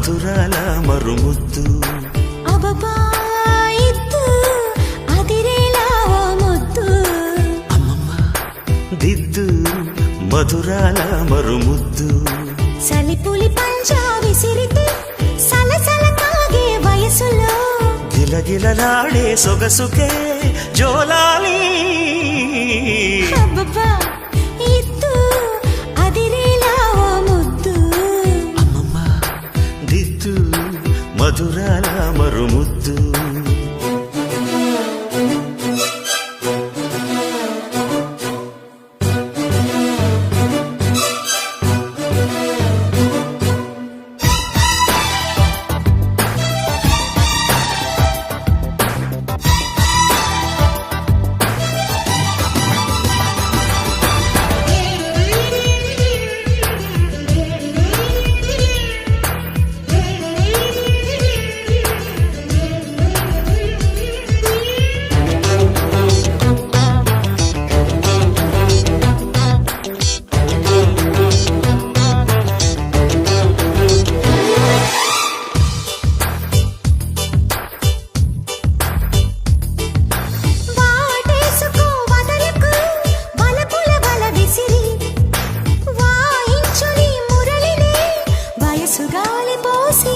మధురాల మరుముద్దు అబ్బబ్బా ఇద్దు అదిరేలా ముద్దు అమ్మమ్మ దిద్దు మధురాల మరుముద్దు సలిపులి పంజా విసిరితే సలసల కాగే వయసులో గిలగిలలాడే సొగసుకే జోలాలి అబ్బబ్బా ఇద్దు అదిరేలా ముద్దు అమ్మమ్మ దిద్దు మధురాల మరుముద్దు వాటేసుకో వదలకు వలపుల వల విసిరి వాయించుని మురళిని వయసు గాలి పోసి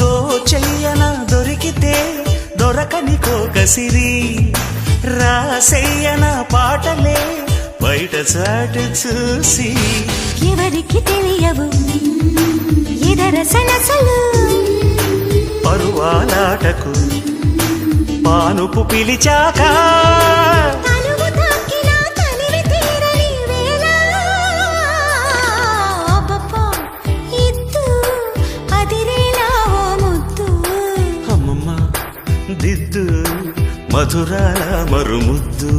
దోచెయ్యన దొరికితే దొరకని కోకసిరి రాసెయ్యన పాటలే బయట చాటు చూసి ఎవరికి తెలియవు ఇదర సనసలు పరువాలాటకు పానుపు పిలిచాక తనువు తాకిన తనివి తీరని వేళ అబ్బబ్బా ఇద్దు అదిరేలా ముద్దు అమ్మమ్మ దిద్దు మధురాల మరుముద్దు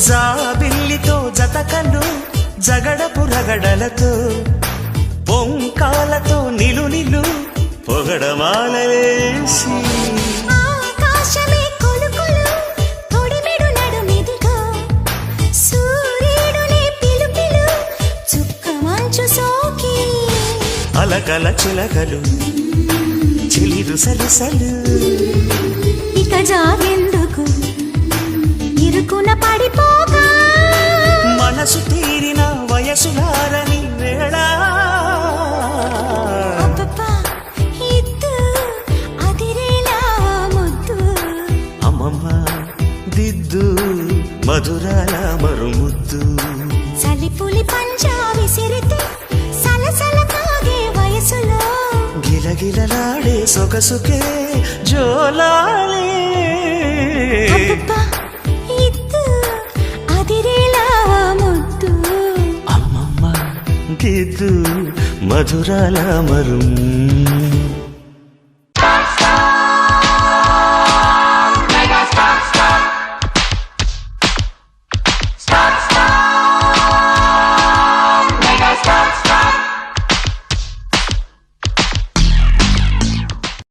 జాబిల్లితో జతకలు జగడపు రగడలతో పొంకాలతో నిలు పొగడమాలవేసి ఆకాశమే కొలుకులు తొడిమెడు నడుమిదిగో సూర్యుడునే పిలుపిలు చుక్క మంచు సోకి అలకల చిలకలు చిలిరు సలసలు ఇక జాగెందుకు ఇరుకున పడిపోగా మనసు తీరిన వయసులారని వేళ అబ్బబ్బా ఇద్దు అదిరేలా ముద్దు అమ్మమ్మ దిద్దు మధురాల మరుముద్దు చలిపులి పంజా విసిరితే సలసల కాగే వయసులో గిలగిలలాడే సొగసుకే జోలాలి అబ్బబ్బా ఇద్దు అదిరేలా ముద్దు అమ్మమ్మ దిద్దు మధురాల మరుం